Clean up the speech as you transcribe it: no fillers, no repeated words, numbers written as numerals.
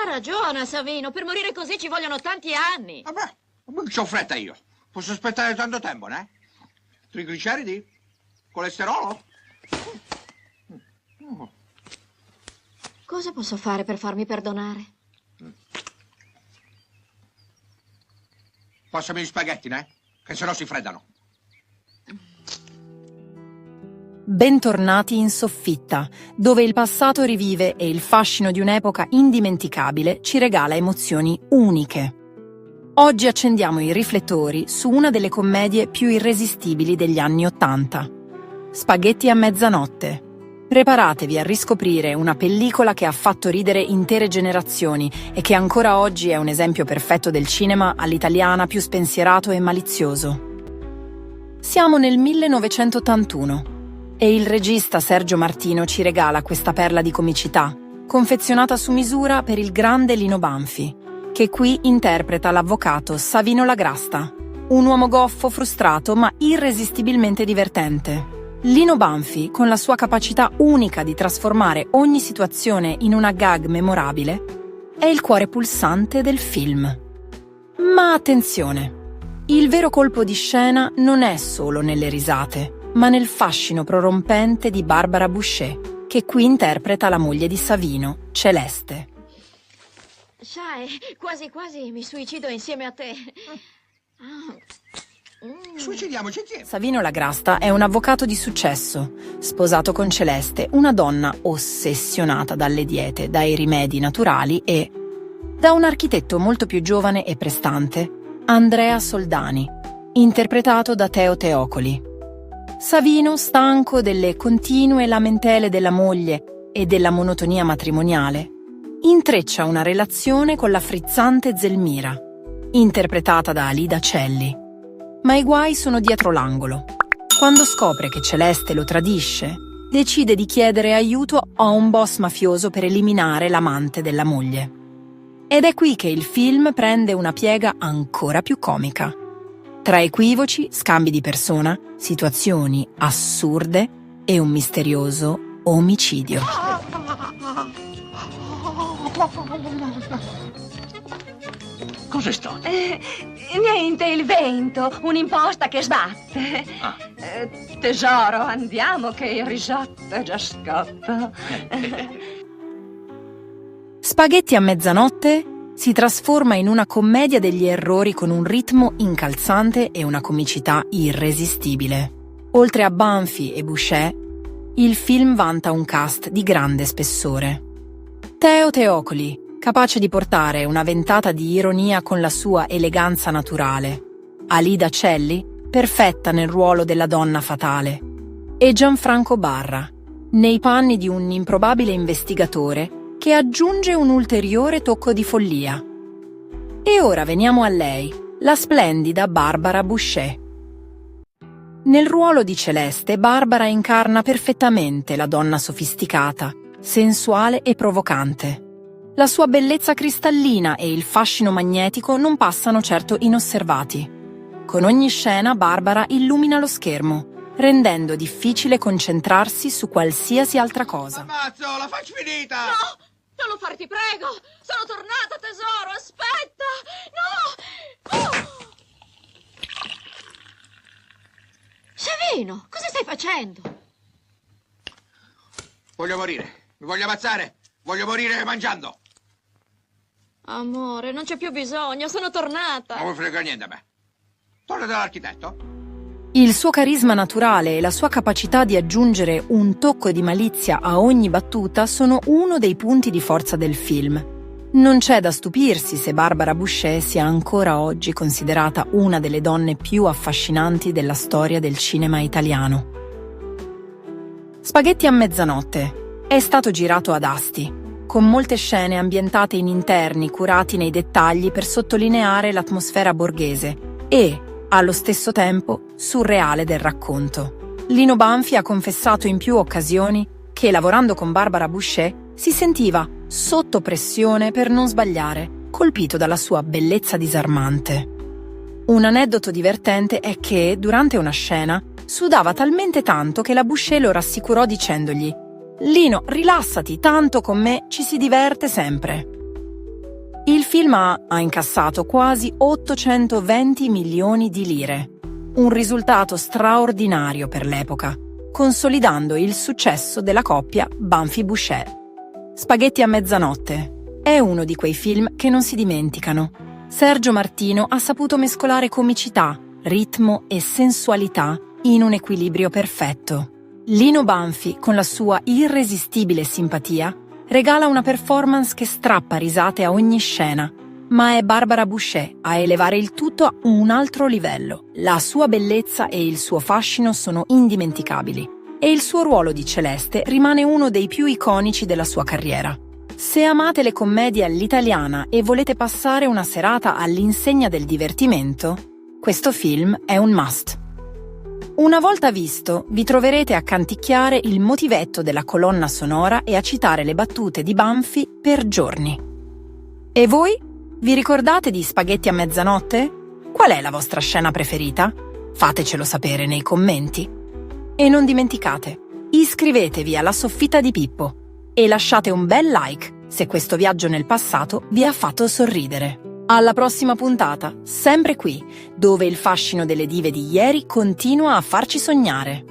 Ha ragione, Savino. Per morire così ci vogliono tanti anni. Vabbè, non c'ho fretta io. Posso aspettare tanto tempo, né? Trigliceridi? Colesterolo? Cosa posso fare per farmi perdonare? Passami gli spaghetti, né? Che sennò si freddano. Bentornati in soffitta, dove il passato rivive e il fascino di un'epoca indimenticabile ci regala emozioni uniche. Oggi accendiamo i riflettori su una delle commedie più irresistibili degli anni '80. Spaghetti a mezzanotte. Preparatevi a riscoprire una pellicola che ha fatto ridere intere generazioni e che ancora oggi è un esempio perfetto del cinema all'italiana più spensierato e malizioso. Siamo nel 1981 e il regista Sergio Martino ci regala questa perla di comicità, confezionata su misura per il grande Lino Banfi, che qui interpreta l'avvocato Savino Lagrasta, un uomo goffo, frustrato ma irresistibilmente divertente. Lino Banfi, con la sua capacità unica di trasformare ogni situazione in una gag memorabile, è il cuore pulsante del film. Ma attenzione, il vero colpo di scena non è solo nelle risate, ma nel fascino prorompente di Barbara Boucher, che qui interpreta la moglie di Savino, Celeste. Sai, quasi quasi mi suicido insieme a te. Suicidiamoci insieme. Savino Lagrasta è un avvocato di successo, sposato con Celeste, una donna ossessionata dalle diete, dai rimedi naturali e da un architetto molto più giovane e prestante, Andrea Soldani, interpretato da Teo Teocoli. Savino, stanco delle continue lamentele della moglie e della monotonia matrimoniale, intreccia una relazione con la frizzante Zelmira, interpretata da Alida Celli. Ma i guai sono dietro l'angolo. Quando scopre che Celeste lo tradisce, decide di chiedere aiuto a un boss mafioso per eliminare l'amante della moglie. Ed è qui che il film prende una piega ancora più comica. Tra equivoci, scambi di persona, situazioni assurde e un misterioso omicidio. Cos'è stato? Niente, il vento, un'imposta che sbatte. Tesoro, andiamo che il risotto già scotta. Spaghetti a mezzanotte si trasforma in una commedia degli errori con un ritmo incalzante e una comicità irresistibile. Oltre a Banfi e Boucher, il film vanta un cast di grande spessore. Teo Teocoli, capace di portare una ventata di ironia con la sua eleganza naturale. Alida Celli, perfetta nel ruolo della donna fatale. E Gianfranco Barra, nei panni di un improbabile investigatore che aggiunge un ulteriore tocco di follia. E ora veniamo a lei, la splendida Barbara Boucher. Nel ruolo di Celeste, Barbara incarna perfettamente la donna sofisticata, sensuale e provocante. La sua bellezza cristallina e il fascino magnetico non passano certo inosservati. Con ogni scena Barbara illumina lo schermo, rendendo difficile concentrarsi su qualsiasi altra cosa. Ammazzo, la faccio finita! No! Non lo fare, ti prego! Sono tornata, tesoro! Aspetta! No! Oh! Savino, cosa stai facendo? Voglio morire. Mi voglio ammazzare. Voglio morire mangiando. Amore, non c'è più bisogno, sono tornata. Non mi frega niente a me. Torna dall'architetto. Il suo carisma naturale e la sua capacità di aggiungere un tocco di malizia a ogni battuta sono uno dei punti di forza del film. Non c'è da stupirsi se Barbara Boucher sia ancora oggi considerata una delle donne più affascinanti della storia del cinema italiano. Spaghetti a mezzanotte è stato girato ad Asti, con molte scene ambientate in interni curati nei dettagli per sottolineare l'atmosfera borghese e, allo stesso tempo, surreale del racconto. Lino Banfi ha confessato in più occasioni che, lavorando con Barbara Boucher, si sentiva sotto pressione per non sbagliare, colpito dalla sua bellezza disarmante. Un aneddoto divertente è che, durante una scena, sudava talmente tanto che la Boucher lo rassicurò dicendogli: «Lino, rilassati, tanto con me ci si diverte sempre». Il film ha incassato quasi 820 milioni di lire, un risultato straordinario per l'epoca, consolidando il successo della coppia Banfi-Boucher. Spaghetti a mezzanotte è uno di quei film che non si dimenticano. Sergio Martino ha saputo mescolare comicità, ritmo e sensualità in un equilibrio perfetto. Lino Banfi, con la sua irresistibile simpatia, regala una performance che strappa risate a ogni scena, ma è Barbara Boucher a elevare il tutto a un altro livello. La sua bellezza e il suo fascino sono indimenticabili e il suo ruolo di Celeste rimane uno dei più iconici della sua carriera. Se amate le commedie all'italiana e volete passare una serata all'insegna del divertimento, questo film è un must. Una volta visto, vi troverete a canticchiare il motivetto della colonna sonora e a citare le battute di Banfi per giorni. E voi? Vi ricordate di Spaghetti a mezzanotte? Qual è la vostra scena preferita? Fatecelo sapere nei commenti. E non dimenticate, iscrivetevi alla Soffitta di Pippo e lasciate un bel like se questo viaggio nel passato vi ha fatto sorridere. Alla prossima puntata, sempre qui, dove il fascino delle dive di ieri continua a farci sognare.